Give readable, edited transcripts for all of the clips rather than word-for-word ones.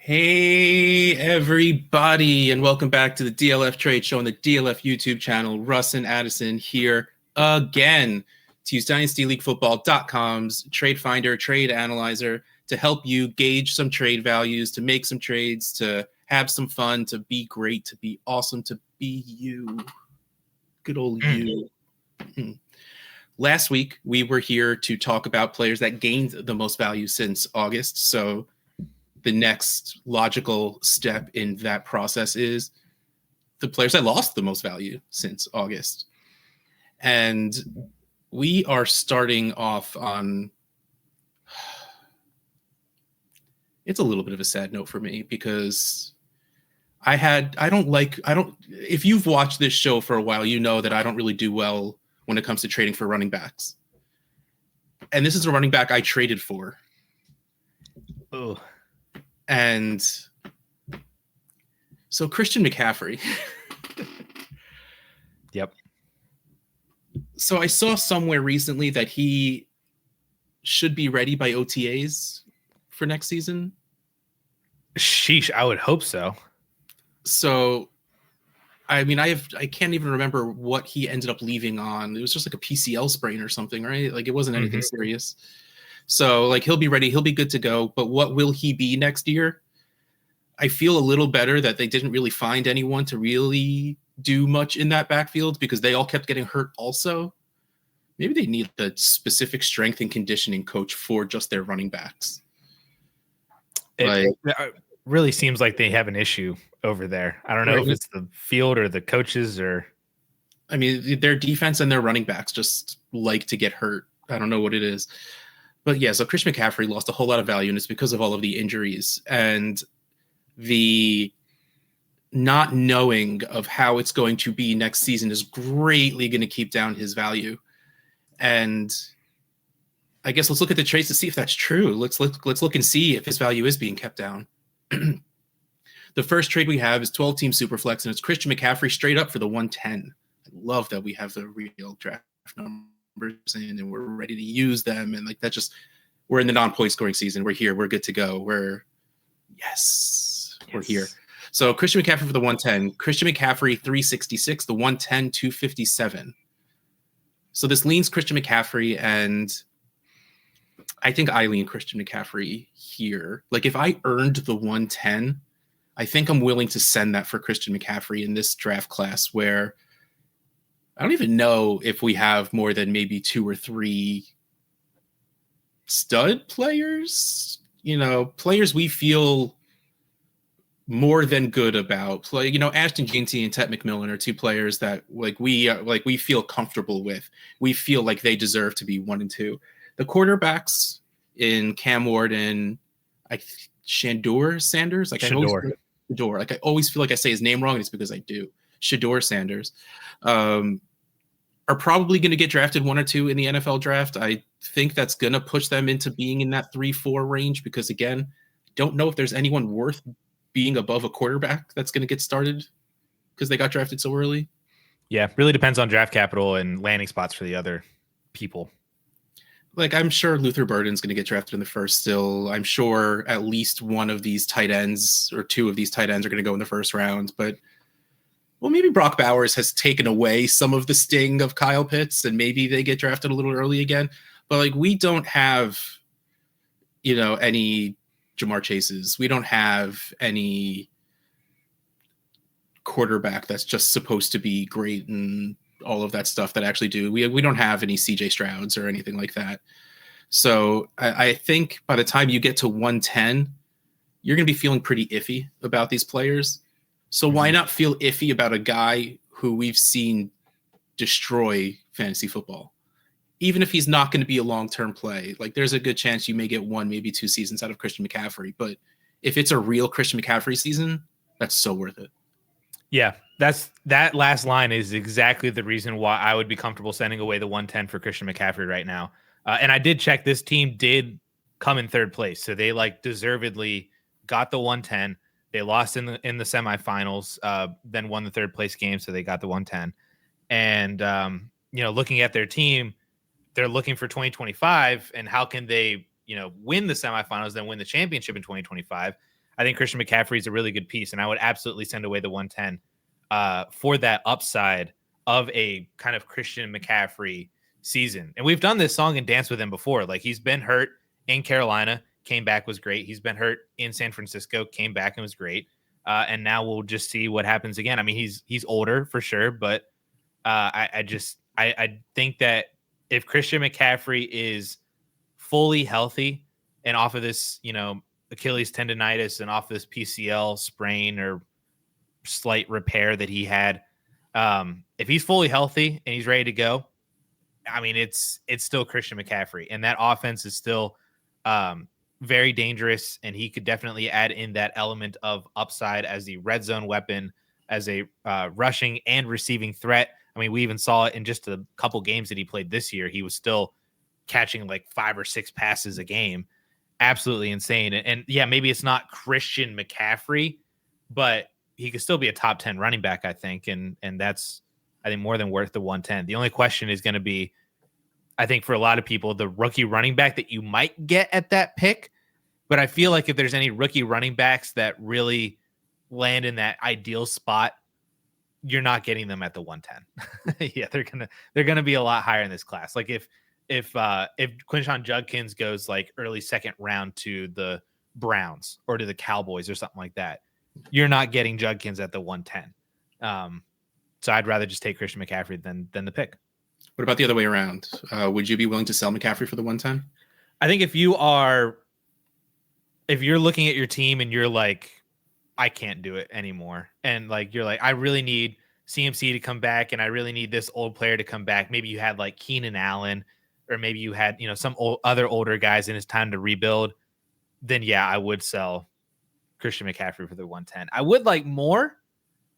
Hey, everybody, and welcome back to the DLF Trade Show on the DLF YouTube channel. Russ and Addison here again to use DynastyLeagueFootball.com's Trade Finder, Trade Analyzer to help you gauge some trade values, to make some trades, to have some fun, to be great, to be awesome, to be you. Good old you. Last week, we were here to talk about players that gained the most value since August. So the next logical step in that process is the players that lost the most value since August. And we are starting off on, it's a little bit of a sad note for me because if you've watched this show for a while, you know that I don't really do well when it comes to trading for running backs. And this is a running back I traded for. Oh. And so Christian McCaffrey. Yep. So I saw somewhere recently that he should be ready by OTAs for next season. Sheesh, I would hope so. So, I mean, I can't even remember what he ended up leaving on. It was just like a PCL sprain or something, right? Like it wasn't anything serious. So like he'll be ready, he'll be good to go. But what will he be next year? I feel a little better that they didn't really find anyone to really do much in that backfield because they all kept getting hurt also. Maybe they need the specific strength and conditioning coach for just their running backs. It really seems like they have an issue over there. I don't know if it's the field or the coaches or... I mean, their defense and their running backs just like to get hurt. I don't know what it is. But yeah, so Christian McCaffrey lost a whole lot of value, and it's because of all of the injuries and the not knowing of how it's going to be next season is greatly going to keep down his value. And I guess let's look at the trades to see if that's true. Let's look and see if his value is being kept down. The first trade we have is 12-team Superflex, and it's Christian McCaffrey straight up for the 110. I love that we have the real draft numbers in and we're ready to use them, and like that just we're in the non-point scoring season. We're here, we're good to go. We're here. So Christian McCaffrey for the 110, Christian McCaffrey 366, the 110 257. So this leans Christian McCaffrey, and I think I lean Christian McCaffrey here. Like if I earned the 110, I think I'm willing to send that for Christian McCaffrey in this draft class where I don't even know if we have more than maybe 2 or 3 stud players, players we feel more than good about. Ashton Jeanty and Tet McMillan are 2 players that we feel comfortable with. We feel like they deserve to be 1 and 2. The quarterbacks in Cam Ward and Shador Sanders, Shador. I always feel like I say his name wrong, and it's because I do. Shador Sanders are probably going to get drafted 1 or 2 in the NFL draft. I think that's going to push them into being in that 3-4 range because, again, don't know if there's anyone worth being above a quarterback that's going to get started because they got drafted so early. Yeah, really depends on draft capital and landing spots for the other people. Like, I'm sure Luther Burden's going to get drafted in the first still. I'm sure at least one of these tight ends or 2 of these tight ends are going to go in the first round. But, well, maybe Brock Bowers has taken away some of the sting of Kyle Pitts, and maybe they get drafted a little early again. But, like, we don't have, any Jamar Chases. We don't have any quarterback that's just supposed to be great and all of that stuff that actually do. We don't have any CJ Strouds or anything like that. So I think by the time you get to 110, you're going to be feeling pretty iffy about these players. So why not feel iffy about a guy who we've seen destroy fantasy football? Even if he's not going to be a long-term play, like there's a good chance you may get 1, maybe 2 seasons out of Christian McCaffrey. But if it's a real Christian McCaffrey season, that's so worth it. Yeah, that last line is exactly the reason why I would be comfortable sending away the 110 for Christian McCaffrey right now. And I did check, this team did come in 3rd place. So they deservedly got the 110. They lost in the semifinals, then won the 3rd place game. So they got the 110. And, looking at their team, they're looking for 2025 and how can they, win the semifinals, then win the championship in 2025. I think Christian McCaffrey is a really good piece, and I would absolutely send away the 110 for that upside of a kind of Christian McCaffrey season. And we've done this song and dance with him before. Like, he's been hurt in Carolina, came back, was great. He's been hurt in San Francisco, came back and was great. And now we'll just see what happens again. I mean, he's older for sure, but I think that if Christian McCaffrey is fully healthy and off of this, Achilles tendonitis and off this PCL sprain or slight repair that he had, if he's fully healthy and he's ready to go, I mean, it's still Christian McCaffrey, and that offense is still very dangerous, and he could definitely add in that element of upside as the red zone weapon, as a rushing and receiving threat. I mean, we even saw it in just a couple games that he played this year. He was still catching like 5 or 6 passes a game. Absolutely insane. And yeah, maybe it's not Christian McCaffrey, but he could still be a top 10 running back, I think. And that's, I think, more than worth the 110. The only question is going to be, I think for a lot of people, the rookie running back that you might get at that pick. But I feel like if there's any rookie running backs that really land in that ideal spot, you're not getting them at the 110. Yeah, they're gonna be a lot higher in this class. Like if Quinshon Judkins goes like early second round to the Browns or to the Cowboys or something like that, you're not getting Judkins at the 110. So I'd rather just take Christian McCaffrey than the pick. What about the other way around? Would you be willing to sell McCaffrey for the 110? I think if you're looking at your team and you're like, I can't do it anymore, and like you're like, I really need CMC to come back, and I really need this old player to come back. Maybe you had like Keenan Allen, or maybe you had some other older guys, and it's time to rebuild. Then yeah, I would sell Christian McCaffrey for the 110. I would like more,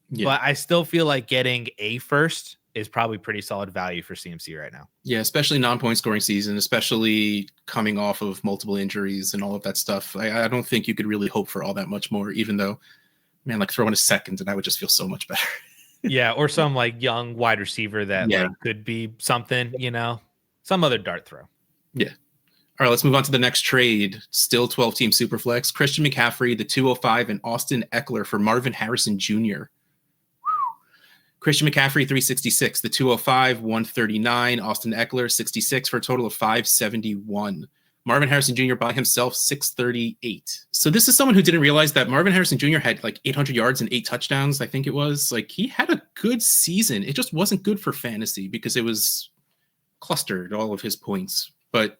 but I still feel like getting a first is probably pretty solid value for CMC right now. Yeah, especially non-point scoring season, especially coming off of multiple injuries and all of that stuff. I don't think you could really hope for all that much more, even though, man, like throw in a second and I would just feel so much better. Yeah, or some like young wide receiver that like could be something, some other dart throw. Yeah. All right, let's move on to the next trade. Still 12-team Superflex. Christian McCaffrey, the 205, and Austin Eckler for Marvin Harrison Jr. Christian McCaffrey, 366. The 205, 139. Austin Eckler, 66 for a total of 571. Marvin Harrison Jr. by himself, 638. So this is someone who didn't realize that Marvin Harrison Jr. had like 800 yards and 8 touchdowns, I think it was. Like, he had a good season. It just wasn't good for fantasy because it was clustered, all of his points. But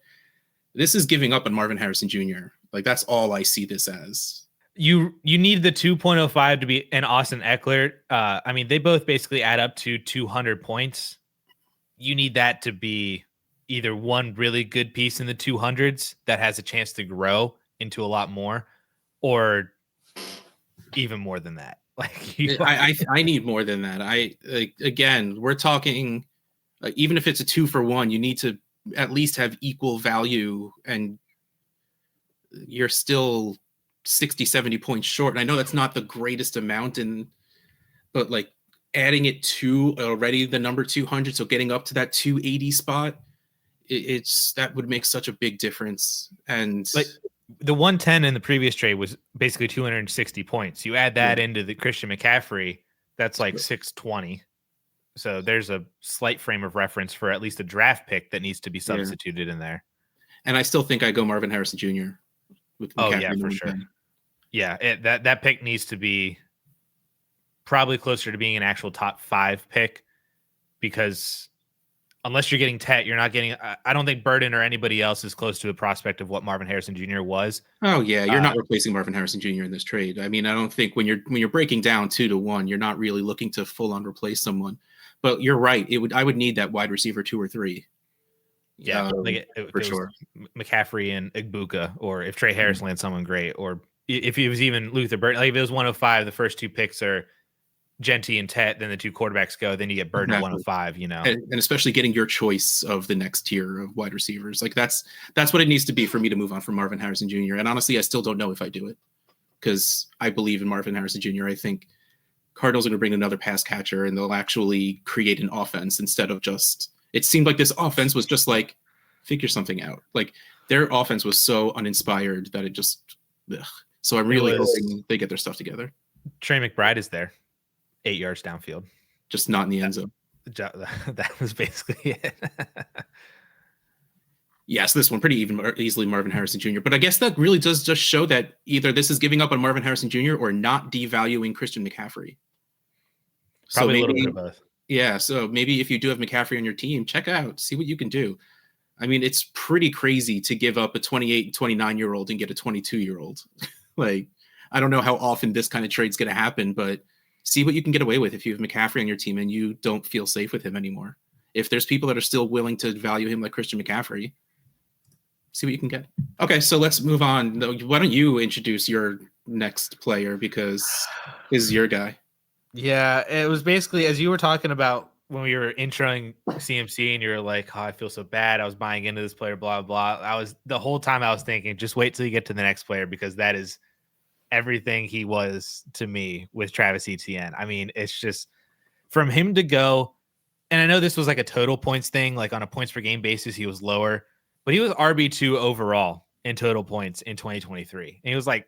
this is giving up on Marvin Harrison Jr. Like, that's all I see this as. You need the 2.05 to be an Austin Eckler. I mean, they both basically add up to 200 points. You need that to be either one really good piece in the 200s that has a chance to grow into a lot more, or even more than that. Like, I need more than that. Again, we're talking, even if it's a 2-for-1, you need to at least have equal value, and you're still 60, 70 points short. And I know that's not the greatest amount, but like adding it to already the number 200, so getting up to that 280 spot, that would make such a big difference. And like the 110 in the previous trade was basically 260 points. You add that into the Christian McCaffrey, that's like 620. So there's a slight frame of reference for at least a draft pick that needs to be substituted in there. And I still think I go Marvin Harrison Jr. with McCaffrey. Oh yeah, for sure. Yeah, that pick needs to be probably closer to being an actual top 5 pick, because unless you're getting Tet, you're not getting. I don't think Burden or anybody else is close to a prospect of what Marvin Harrison Jr. was. Oh yeah, you're not replacing Marvin Harrison Jr. in this trade. I mean, I don't think when you're breaking down 2-to-1, you're not really looking to full on replace someone. But you're right. I would need that wide receiver 2 or 3. Yeah, for sure. McCaffrey and Igbuka, or if Trey Harris lands someone great, or if it was even Luther Burden, like if it was 105, the first 2 picks are Genty and Tet, then the 2 quarterbacks go, then you get Burden at 105, And especially getting your choice of the next tier of wide receivers. Like that's what it needs to be for me to move on from Marvin Harrison Jr. And honestly, I still don't know if I do it, because I believe in Marvin Harrison Jr. I think Cardinals are going to bring another pass catcher, and they'll actually create an offense instead of just, it seemed like this offense was just like, figure something out. Like, their offense was so uninspired that it just, So I'm really hoping they get their stuff together. Trey McBride is there, 8 yards downfield. Just not in the end zone. That was basically it. Yes, this one pretty easily Marvin Harrison Jr. But I guess that really does just show that either this is giving up on Marvin Harrison Jr. or not devaluing Christian McCaffrey. Probably a little bit of both. Yeah, so maybe if you do have McCaffrey on your team, check out, see what you can do. I mean, it's pretty crazy to give up a 28 and 29-year-old and get a 22-year-old. Like, I don't know how often this kind of trade's going to happen, but see what you can get away with if you have McCaffrey on your team and you don't feel safe with him anymore. If there's people that are still willing to value him like Christian McCaffrey, see what you can get. Okay, so let's move on. Why don't you introduce your next player, because this is your guy. Yeah, it was basically, as you were talking about when we were introing CMC and you're like, oh, I feel so bad. I was buying into this player, blah, blah. The whole time I was thinking, just wait till you get to the next player, because that is everything he was to me with Travis Etienne. I mean, it's just from him to go, and I know this was like a total points thing, like on a points per game basis, he was lower, but he was RB2 overall in total points in 2023. And he was like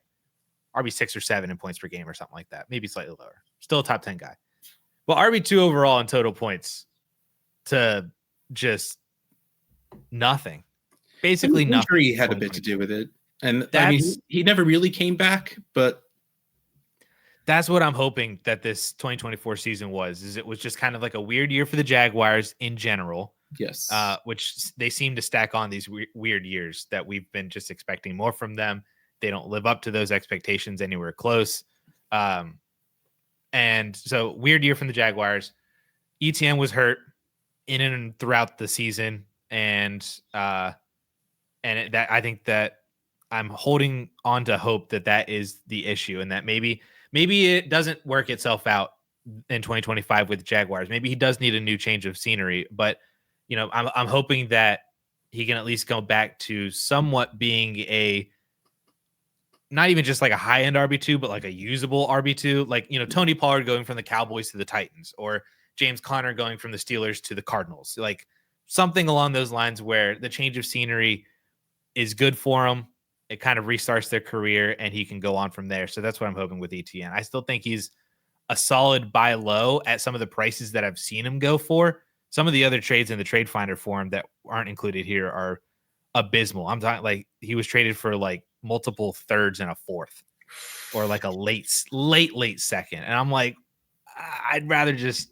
RB6 or 7 in points per game or something like that, maybe slightly lower. Still a top 10 guy. Well, RB2 overall in total points to just nothing. Basically nothing. Injury had a bit to do with it. And I mean, he never really came back, but that's what I'm hoping that this 2024 season was. Is it was just kind of like a weird year for the Jaguars in general. Yes. Which they seem to stack on these weird years that we've been just expecting more from them. They don't live up to those expectations anywhere close. And so weird year from the Jaguars. Etienne was hurt in and throughout the season. And I think that I'm holding on to hope that is the issue, and that maybe it doesn't work itself out in 2025 with the Jaguars. Maybe he does need a new change of scenery, but I'm hoping that he can at least go back to somewhat being not even just like a high end RB2, but like a usable RB2, like, Tony Pollard going from the Cowboys to the Titans, or James Conner going from the Steelers to the Cardinals, like something along those lines where the change of scenery is good for him. It kind of restarts their career and he can go on from there. So that's what I'm hoping with Etienne. I still think he's a solid buy low at some of the prices that I've seen him go for. Some of the other trades in the trade finder form that aren't included here are abysmal. I'm talking like he was traded for like multiple thirds and a fourth, or like a late second. And I'm like, I'd rather just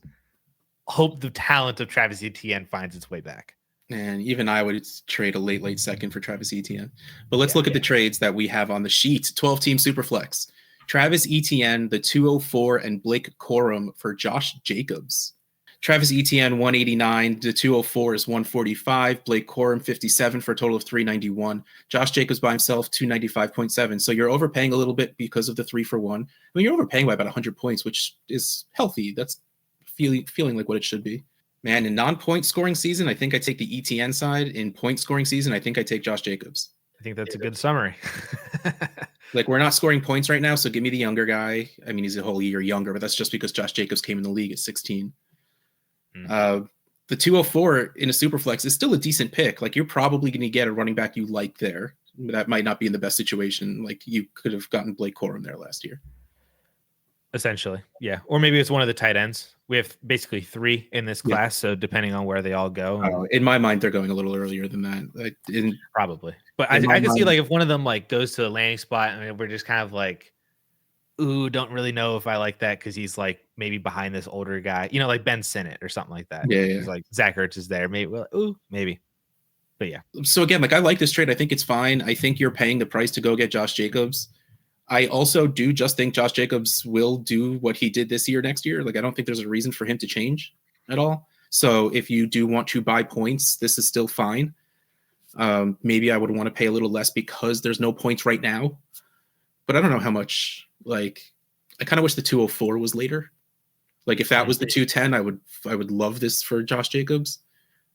hope the talent of Travis Etienne finds its way back. And even I would trade a late second for Travis Etienne. But let's look at the trades that we have on the sheet. 12-team Superflex. Travis Etienne, the 204, and Blake Corum for Josh Jacobs. Travis Etienne, 189. The 204 is 145. Blake Corum, 57 for a total of 391. Josh Jacobs by himself, 295.7. So you're overpaying a little bit because of the 3-for-1. I mean, you're overpaying by about 100 points, which is healthy. That's feeling like what it should be. Man, in non-point scoring season, I think I take the Etienne side. In point scoring season, I think I take Josh Jacobs. I think that's a good summary. Like, we're not scoring points right now, so give me the younger guy. I mean, he's a whole year younger, but that's just because Josh Jacobs came in the league at 16. The 204 in a Superflex is still a decent pick. Like, you're probably going to get a running back you like there. That might not be in the best situation. Like, you could have gotten Blake Corum there last year. Essentially, yeah. Or maybe it's one of the tight ends. We have basically 3 in this class, so depending on where they all go. In my mind, they're going a little earlier than that. Probably. But I can see, like, if one of them, like, goes to a landing spot, I mean, we're just kind of like, ooh, don't really know if I like that because he's, like, maybe behind this older guy. Like Ben Sinnott or something like that. Yeah. He's like, Zach Ertz is there. Maybe, maybe. But, yeah. So, again, like, I like this trade. I think it's fine. I think you're paying the price to go get Josh Jacobs. I also do just think Josh Jacobs will do what he did this year, next year. Like, I don't think there's a reason for him to change at all. So if you do want to buy points, this is still fine. Maybe I would want to pay a little less because there's no points right now. But I don't know how much. Like, I kind of wish the 204 was later. Like, if that was the 210, I would love this for Josh Jacobs.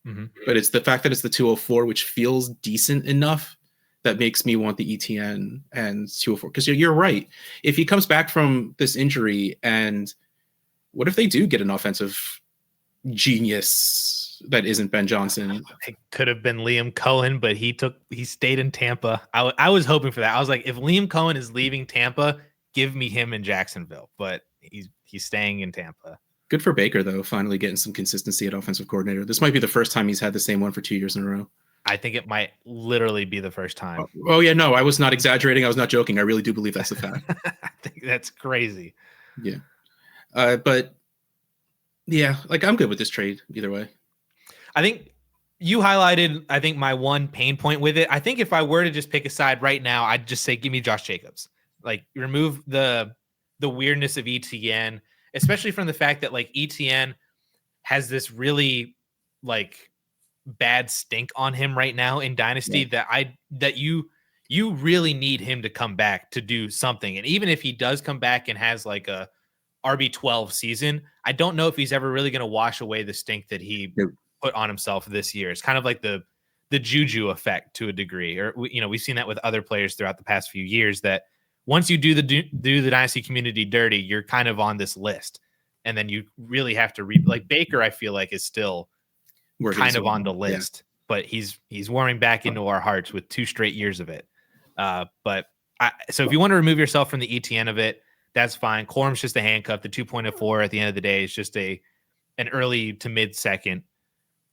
Mm-hmm. But it's the fact that it's the 204, which feels decent enough, that makes me want the Etienne and 204. Because you're right. If he comes back from this injury, and what if they do get an offensive genius that isn't Ben Johnson. It could have been Liam Cohen, but he stayed in Tampa. I was hoping for that. I was like, if Liam Cohen is leaving Tampa, give me him in Jacksonville. But he's staying in Tampa. Good for Baker, though, finally getting some consistency at offensive coordinator. This might be the first time he's had the same one for 2 years in a row. I think it might literally be the first time. Oh yeah, no, I was not exaggerating. I was not joking. I really do believe that's a fact. I think that's crazy. Yeah. But yeah, like I'm good with this trade either way. I think you highlighted, my one pain point with it. I think if I were to just pick a side right now, I'd just say, give me Josh Jacobs. Like, remove the weirdness of Etienne, especially from the fact that like Etienne has this really like bad stink on him right now in Dynasty, that you really need him to come back to do something. And even if he does come back and has like a RB12 season, I don't know if he's ever really going to wash away the stink that he put on himself this year. It's kind of like the Juju effect to a degree, or we've seen that with other players throughout the past few years, that once you do the Dynasty community dirty, you're kind of on this list, and then you really have to like Baker. I feel like is still kind of on the list, but he's warming back into our hearts with 2 straight years of it. So if you want to remove yourself from the ETN of it, that's fine. Corum's just a handcuff. The 2.04 at the end of the day is just an early to mid second.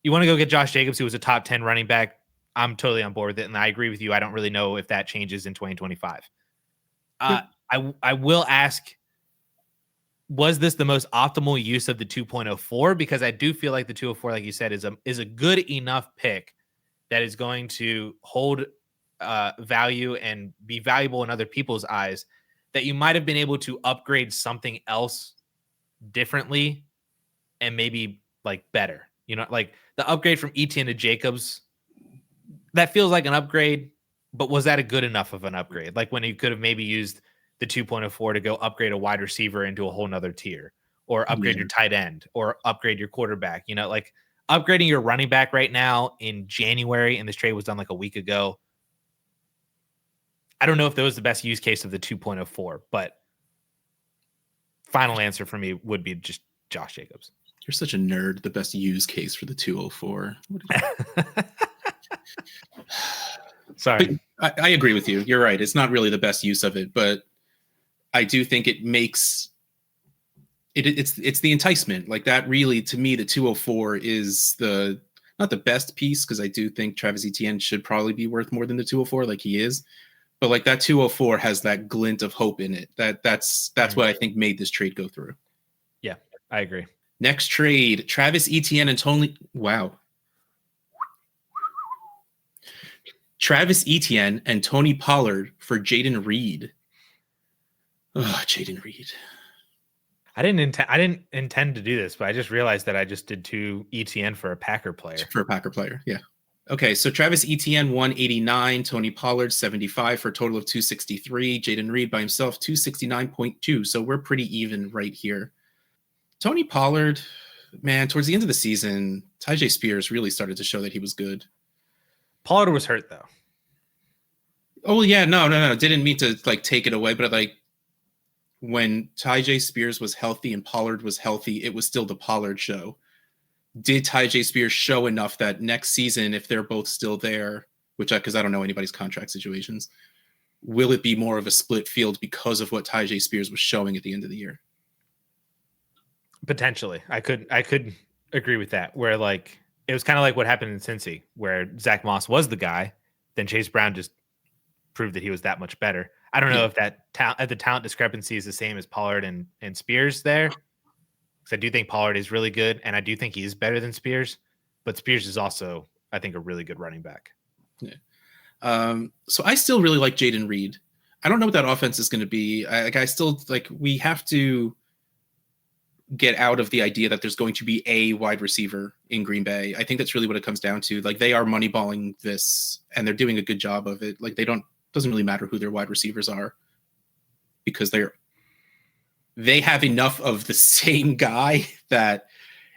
You want to go get Josh Jacobs, who was a top 10 running back. I'm totally on board with it, and I agree with you. I don't really know if that changes in 2025. I will ask, was this the most optimal use of the 2.04? Because I do feel like the 204, like you said, is a good enough pick that is going to hold value and be valuable in other people's eyes, that you might have been able to upgrade something else differently and maybe like better. Like the upgrade from Etienne to Jacobs, that feels like an upgrade, but was that a good enough of an upgrade? Like when you could have maybe used the 2.04 to go upgrade a wide receiver into a whole nother tier, or upgrade your tight end, or upgrade your quarterback. Like upgrading your running back right now in January, and this trade was done like a week ago. I don't know if that was the best use case of the 2.04, but final answer for me would be just Josh Jacobs. You're such a nerd. The best use case for the 204. Sorry. But I agree with you. You're right. It's not really the best use of it, but I do think it makes it's the enticement. Like that really, to me, the 204 is not the best piece, because I do think Travis Etienne should probably be worth more than the 204, like he is. But like that 204 has that glint of hope in it. That's what I think made this trade go through. Yeah, I agree. Next trade, Travis Etienne and Tony. Wow. Travis Etienne and Tony Pollard for Jaden Reed. Oh, Jaden Reed. I didn't intend to do this, but I just realized that I just did 2 ETN for a Packer player. For a Packer player, yeah. Okay, so Travis Etienne 189, Tony Pollard 75 for a total of 263. Jaden Reed by himself 269.2. So we're pretty even right here. Tony Pollard, man, towards the end of the season, Tyjae Spears really started to show that he was good. Pollard was hurt though. Oh yeah, no. Didn't mean to like take it away, but like when Tyjae Spears was healthy and Pollard was healthy, it was still the Pollard show. Did Tyjae Spears show enough that next season, if they're both still there, because I don't know anybody's contract situations, will it be more of a split field because of what Tyjae Spears was showing at the end of the year? Potentially. I could agree with that, where like it was kind of like what happened in Cincy, where Zach Moss was the guy, then Chase Brown just proved that he was that much better. I don't know if that the talent discrepancy is the same as Pollard and Spears there. Because I do think Pollard is really good, and I do think he is better than Spears, but Spears is also, I think, a really good running back. Yeah. So I still really like Jaden Reed. I don't know what that offense is going to be. I still like, we have to get out of the idea that there's going to be a wide receiver in Green Bay. I think that's really what it comes down to. Like, they are moneyballing this, and they're doing a good job of it. Like, doesn't really matter who their wide receivers are, because they have enough of the same guy that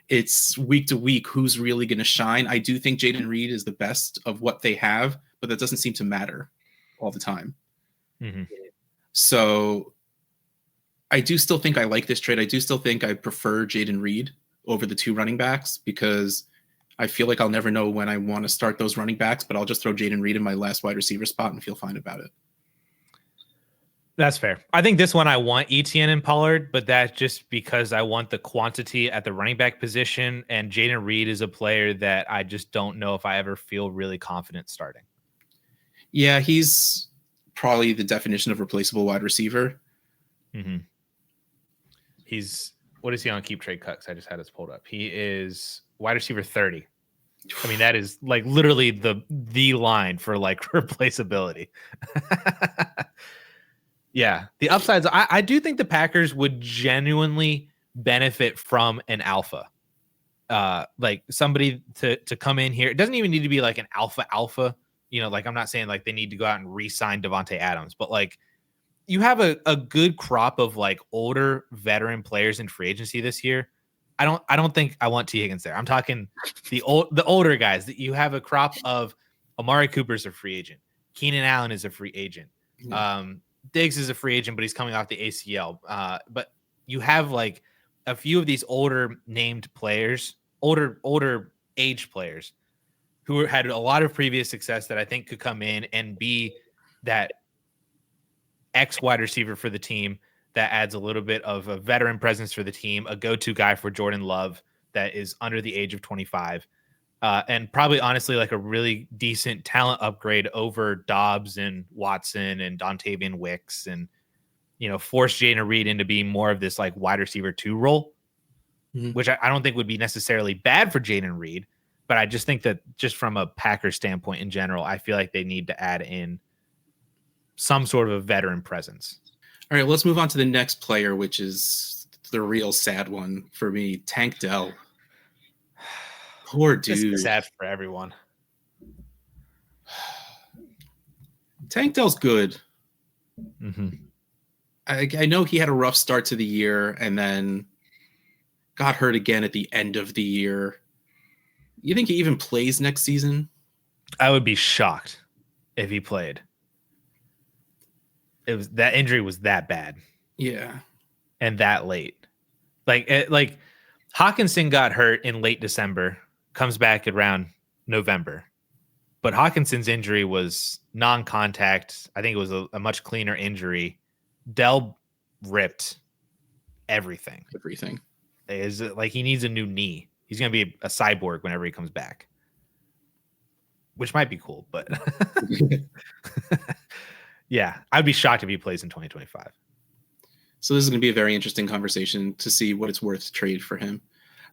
it's week to week who's really going to shine. I do think Jaden Reed is the best of what they have, but that doesn't seem to matter all the time. Mm-hmm. So I do still think I like this trade. I do still think I prefer Jaden Reed over the 2 running backs, because I feel like I'll never know when I want to start those running backs, but I'll just throw Jayden Reed in my last wide receiver spot and feel fine about it. That's fair. I think this one I want Etienne and Pollard, but that's just because I want the quantity at the running back position, and Jayden Reed is a player that I just don't know if I ever feel really confident starting. Yeah, he's probably the definition of replaceable wide receiver. Mm-hmm. What is he on Keep Trade Cut? I just had this pulled up. He is wide receiver 30. I mean, that is like literally the line for like replaceability. Yeah, the upsides. I do think the Packers would genuinely benefit from an alpha, like somebody to come in here. It doesn't even need to be like an alpha. You know, like I'm not saying like they need to go out and re-sign Devontae Adams, but like you have a good crop of like older veteran players in free agency this year. I don't think I want T. Higgins there. I'm talking the older guys. That you have a crop of Amari Cooper's a free agent. Keenan Allen is a free agent. Diggs is a free agent, but he's coming off the ACL. But you have like a few of these older named players, older age players who had a lot of previous success that I think could come in and be that X wide receiver for the team that adds a little bit of a veteran presence for the team, a go-to guy for Jordan Love that is under the age of 25. And probably honestly like a really decent talent upgrade over Dobbs and Watson and Dontavian Wicks, and force Jayden Reed into being more of this like wide receiver 2 role, which I don't think would be necessarily bad for Jayden Reed, but I just think that just from a Packers standpoint in general, I feel like they need to add in some sort of a veteran presence. All right, let's move on to the next player, which is the real sad one for me, Tank Dell. Poor dude. This is sad for everyone. Tank Dell's good. Mm-hmm. I know he had a rough start to the year and then got hurt again at the end of the year. You think he even plays next season? I would be shocked if he played. That injury was that bad. Yeah. And that late. Like Hawkinson got hurt in late December, comes back around November. But Hawkinson's injury was non-contact. I think it was a much cleaner injury. Dell ripped everything. Is like he needs a new knee. He's going to be a cyborg whenever he comes back, which might be cool, but yeah, I'd be shocked if he plays in 2025. So this is going to be a very interesting conversation to see what it's worth to trade for him.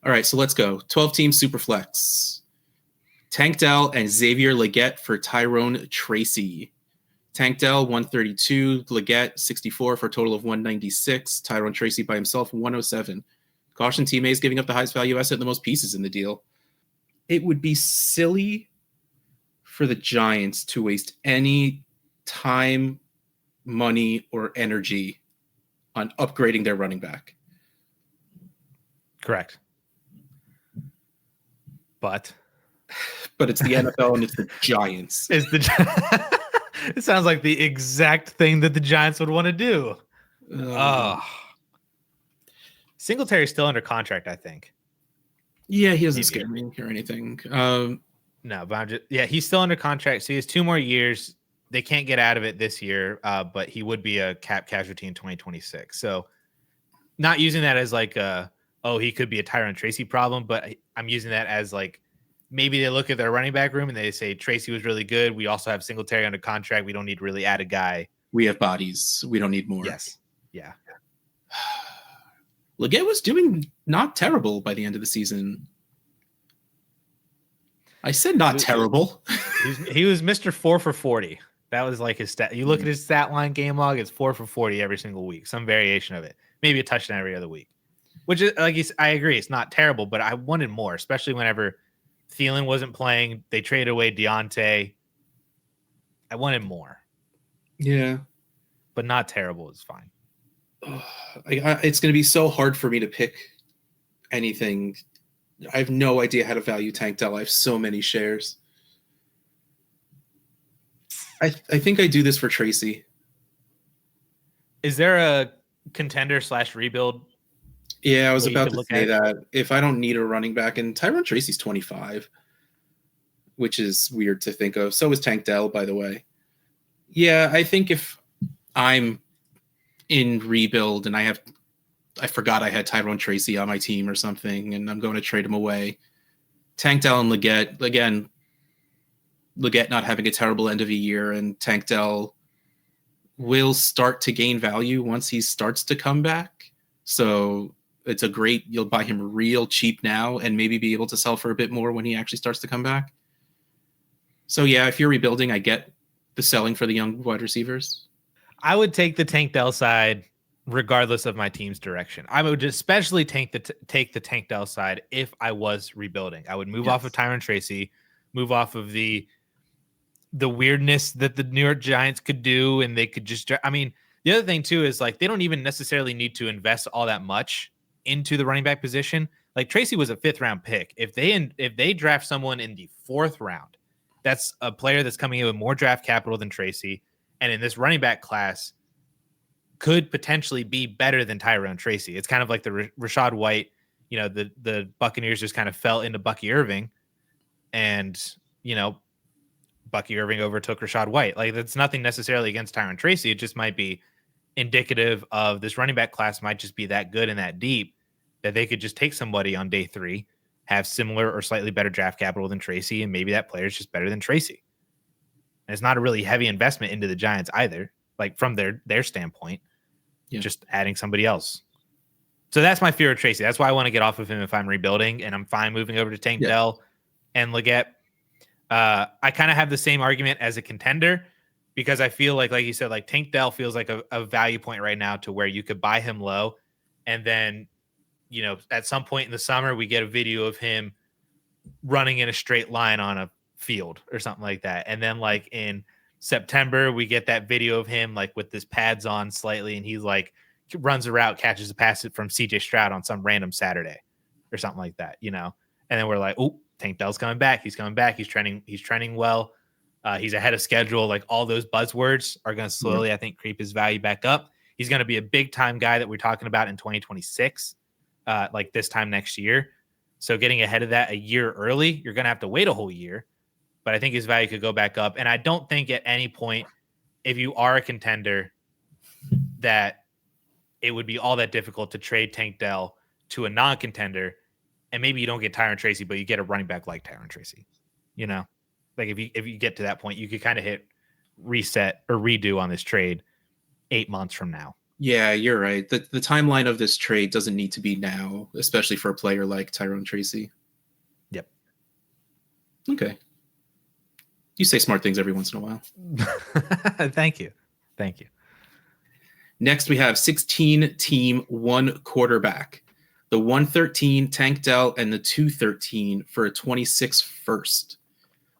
All right, so let's go. 12-team Superflex. Tank Dell and Xavier Legette for Tyrone Tracy. Tank Dell, 132. Legette, 64 for a total of 196. Tyrone Tracy by himself, 107. Caution, Team A is giving up the highest value asset and the most pieces in the deal. It would be silly for the Giants to waste any time, money, or energy on upgrading their running back. Correct. But it's the NFL and it's the Giants. It sounds like the exact thing that the Giants would want to do. Singletary's still under contract, I think. Yeah, he doesn't scare me or anything. No, but he's still under contract. So he has 2 more years. They can't get out of it this year, but he would be a cap casualty in 2026. So not using that as like he could be a Tyrone Tracy problem, but I'm using that as like maybe they look at their running back room and they say Tracy was really good. We also have Singletary under contract. We don't need to really add a guy. We have bodies. We don't need more. Yes. Yeah. Legette was doing not terrible by the end of the season. I said not terrible. He was Mr. 4 for 40. That was like his stat. You look at his stat line game log, it's 4 for 40 every single week. Some variation of it. Maybe a touchdown every other week. Which is I agree, it's not terrible, but I wanted more, especially whenever Thielen wasn't playing. They traded away Deontay. I wanted more. Yeah. But not terrible is fine. It's going to be so hard for me to pick anything. I have no idea how to value Tank Dell. I have so many shares. I think I do this for Tracy. Is there a contender / rebuild Yeah, I was what you about could to look say at? that if I don't need a running back, and Tyrone Tracy's 25, which is weird to think of. So is Tank Dell, by the way. Yeah, I think if I'm in rebuild and I forgot I had Tyrone Tracy on my team or something, and I'm going to trade him away. Tank Dell and Leggett, again, Leggett not having a terrible end of the year, and Tank Dell will start to gain value once he starts to come back. So it's you'll buy him real cheap now and maybe be able to sell for a bit more when he actually starts to come back. So yeah, if you're rebuilding, I get the selling for the young wide receivers. I would take the Tank Dell side regardless of my team's direction. I would especially take the Tank Dell side if I was rebuilding. I would move off of Tyrone Tracy, move off of the weirdness that the New York Giants could do, and they could just, I mean, the other thing too is like they don't even necessarily need to invest all that much into the running back position. Like Tracy was a 5th round pick. If they draft someone in the 4th round, that's a player that's coming in with more draft capital than Tracy, and in this running back class could potentially be better than Tyrone Tracy. It's kind of like the Rashad White, the Buccaneers just kind of fell into Bucky Irving, and Bucky Irving overtook Rashad White. Like that's nothing necessarily against Tyrone Tracy. It just might be indicative of this running back class might just be that good and that deep that they could just take somebody on day 3, have similar or slightly better draft capital than Tracy, and maybe that player is just better than Tracy. And it's not a really heavy investment into the Giants either, like from their standpoint, just adding somebody else. So that's my fear of Tracy. That's why I want to get off of him if I'm rebuilding, and I'm fine moving over to Tank Dell and Leggett. I kind of have the same argument as a contender because I feel like you said, like Tank Dell feels like a value point right now to where you could buy him low. And then, at some point in the summer, we get a video of him running in a straight line on a field or something like that. And then like in September, we get that video of him like with his pads on slightly. And he's like runs a route, catches a pass from CJ Stroud on some random Saturday or something like that, And then we're like, oh, Tank Dell's coming back. He's coming back. He's trending well. He's ahead of schedule. Like all those buzzwords are going to slowly, I think, creep his value back up. He's going to be a big time guy that we're talking about in 2026, like this time next year. So getting ahead of that a year early, you're going to have to wait a whole year. But I think his value could go back up. And I don't think at any point, if you are a contender, that it would be all that difficult to trade Tank Dell to a non-contender. And maybe you don't get Tyrone Tracy, but you get a running back like Tyrone Tracy. Like if you get to that point, you could kind of hit reset or redo on this trade 8 months from now. Yeah, you're right. The timeline of this trade doesn't need to be now, especially for a player like Tyrone Tracy. Yep. Okay. You say smart things every once in a while. Thank you. Next, we have 16 team, 1 quarterback. The 113 Tank Dell and the 213 for a 26 first.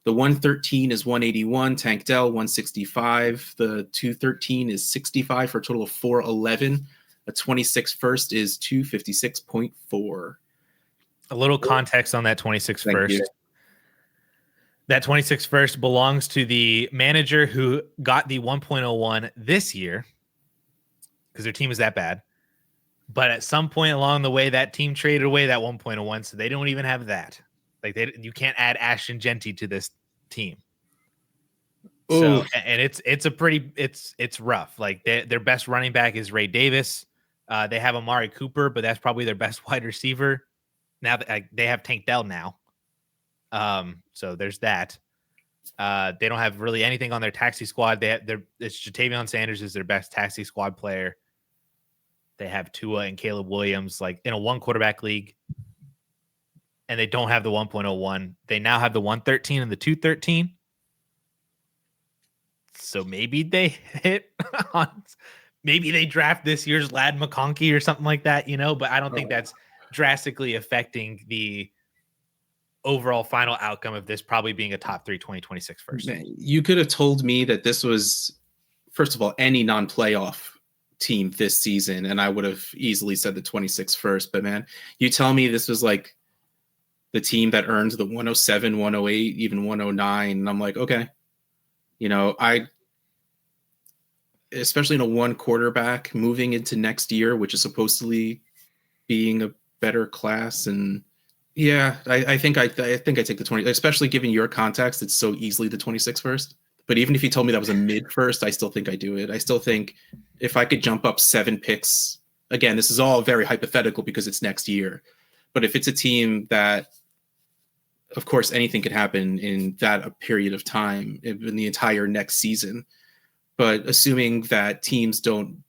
The 113 is 181, Tank Dell 165. The 213 is 65 for a total of 411. A 26 first is 256.4. A little context on that 26 Thank first. you. That 26 first belongs to the manager who got the 1.01 this year because their team is that bad. But at some point along the way, that team traded away that 1.01, so they don't even have that. Like you can't add Ashton Genty to this team. Ooh. So and it's rough. Like their best running back is Ray Davis. They have Amari Cooper, but that's probably their best wide receiver. Now they have Tank Dell now. So there's that. They don't have really anything on their taxi squad. It's Jatavion Sanders is their best taxi squad player. They have Tua and Caleb Williams like in a 1 quarterback league. And they don't have the 1.01. They now have the 113 and the 213. So maybe they hit on, maybe they draft this year's Lad McConkey or something like that, but I don't think that's drastically affecting the overall final outcome of this probably being a top 3 2026 first. You could have told me that this was, first of all, any non-playoff team this season, and I would have easily said the 26 first. But man, you tell me this was like the team that earned the 107, 108, even 109. And I'm like, okay, especially in a 1 quarterback moving into next year, which is supposedly being a better class. And yeah, I think I take the 20, especially given your context. It's so easily the 26 first. But even if you told me that was a mid first, I still think I do it. I still think if I could jump up 7 picks, again, this is all very hypothetical because it's next year. But if it's a team that, of course, anything could happen in that period of time in the entire next season. But assuming that teams don't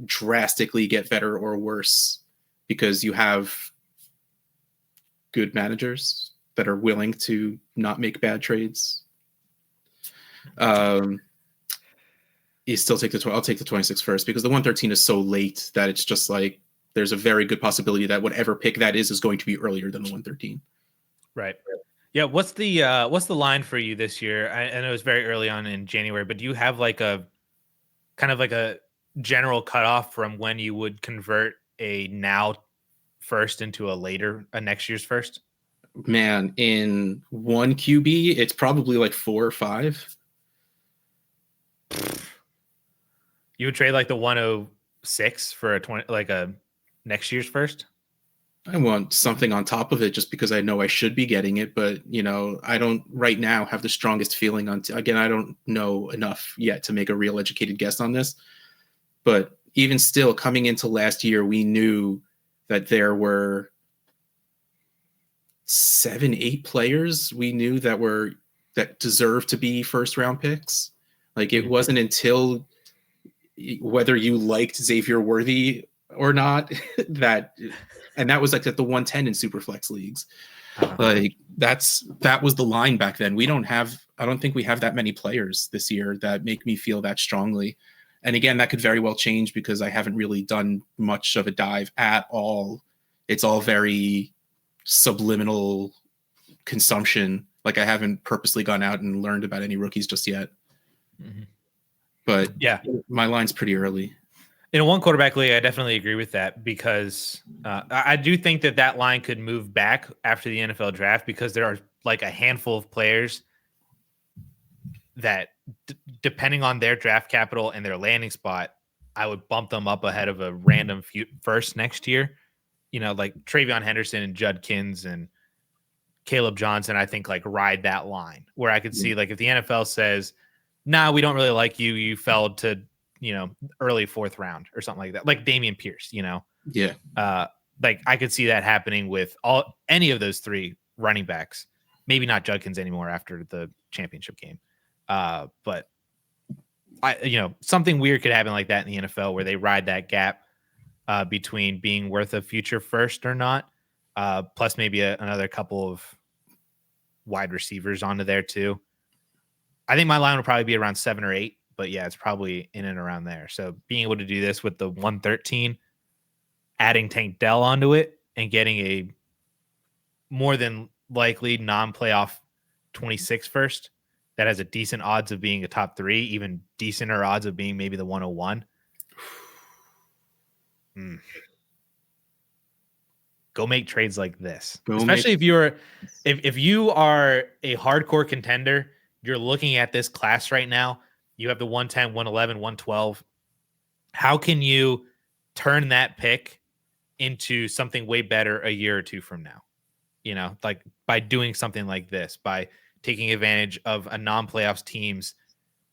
drastically get better or worse because you have good managers that are willing to not make bad trades, you still take I'll take the 26 first, because the 113 is so late that it's just like there's a very good possibility that whatever pick that is going to be earlier than the 113. Right. Yeah. What's the line for you this year? I know it's very early on in January, but do you have like a kind of like a general cutoff from when you would convert a now first into a next year's first? Man, in one QB, it's probably like 4 or 5. You would trade like the 106 for a next year's first? I want something on top of it just because I know I should be getting it, but I don't right now have the strongest feeling on again, I don't know enough yet to make a real educated guess on this. But even still, coming into last year, we knew that there were 7, 8 players we knew that deserved to be first round picks. Like, it wasn't until, whether you liked Xavier Worthy or not, and that was like at the 110 in Superflex leagues. Like, that was the line back then. I don't think we have that many players this year that make me feel that strongly. And again, that could very well change because I haven't really done much of a dive at all. It's all very subliminal consumption. Like, I haven't purposely gone out and learned about any rookies just yet. Mm-hmm. But yeah, my line's pretty early. In a one quarterback league, I definitely agree with that, because I do think that line could move back after the NFL draft, because there are like a handful of players that, depending on their draft capital and their landing spot, I would bump them up ahead of a random first next year. Like Travion Henderson and Judkins and Caleb Johnson, I think like ride that line where I could see, like, if the NFL says, nah, we don't really like you, you fell to, early 4th round or something like that, like Dameon Pierce, Yeah. Like, I could see that happening with any of those 3 running backs, maybe not Judkins anymore after the championship game. But something weird could happen like that in the NFL, where they ride that gap between being worth a future first or not, plus maybe another couple of wide receivers onto there too. I think my line would probably be around 7 or 8, but yeah, it's probably in and around there. So being able to do this with the 113, adding Tank Dell onto it, and getting a more than likely non-playoff 26 first that has a decent odds of being a top 3, even decenter odds of being maybe the 101. Go make trades like this, especially if you are a hardcore contender. You're looking at this class right now. You have the 110, 111, 112. How can you turn that pick into something way better a year or 2 from now? Like by doing something like this, by taking advantage of a non-playoffs team's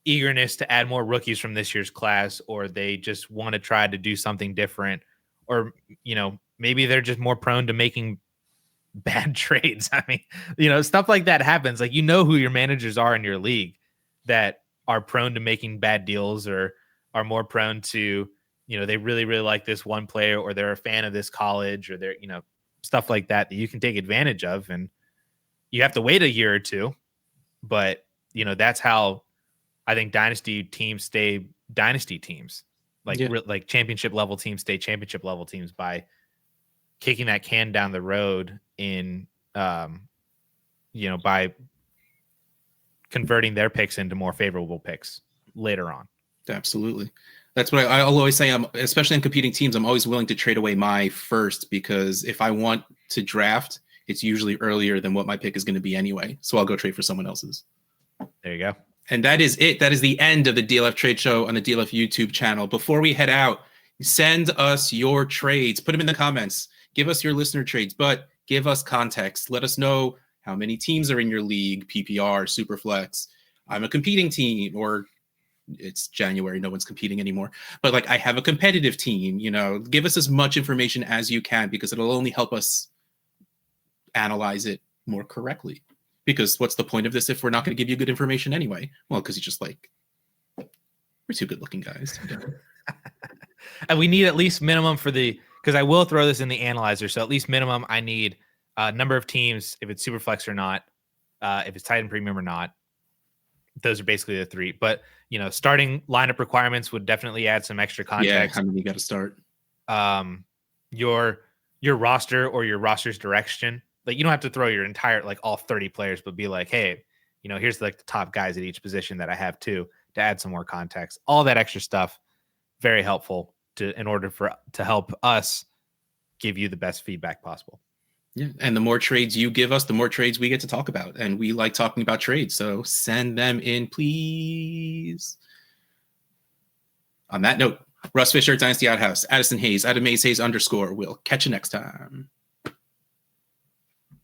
eagerness to add more rookies from this year's class, or they just want to try to do something different, or, maybe they're just more prone to making bad trades. I mean, stuff like that happens. Like, who your managers are in your league that are prone to making bad deals, or are more prone to, they really, really like this one player, or they're a fan of this college, or they're, stuff like that you can take advantage of. And you have to wait a year or 2, but that's how I think dynasty teams stay dynasty teams, like championship level teams stay championship level teams, by kicking that can down the road in, by converting their picks into more favorable picks later on. Absolutely. That's what I'll always say. Especially in competing teams, I'm always willing to trade away my first, because if I want to draft, it's usually earlier than what my pick is going to be anyway. So I'll go trade for someone else's. There you go. And that is it. That is the end of the DLF Trade Show on the DLF YouTube channel. Before we head out, Send us your trades. Put them in the comments. Give us your listener trades, but give us context. Let us know how many teams are in your league, PPR, Superflex. I'm a competing team, or it's January, no one's competing anymore. But like, I have a competitive team. Give us as much information as you can, because it'll only help us analyze it more correctly. Because what's the point of this if we're not going to give you good information anyway? Well, because you just like, we're two good looking guys. And we need at least minimum because I will throw this in the analyzer. So at least minimum, I need number of teams, if it's Superflex or not, if it's Titan Premium or not. Those are basically the three. But, starting lineup requirements would definitely add some extra context. Yeah, how many you got to start? Your roster or your roster's direction. Like, you don't have to throw your entire, like, all 30 players, but be like, hey, here's like the top guys at each position that I have too, to add some more context. All that extra stuff, very helpful in order to help us give you the best feedback possible. Yeah, and the more trades you give us, the more trades we get to talk about. And we like talking about trades, so send them in, please. On that note, Russ Fisher, Dynasty Outhouse, Addison Hayes, @AmazeHayes_. We'll catch you next time.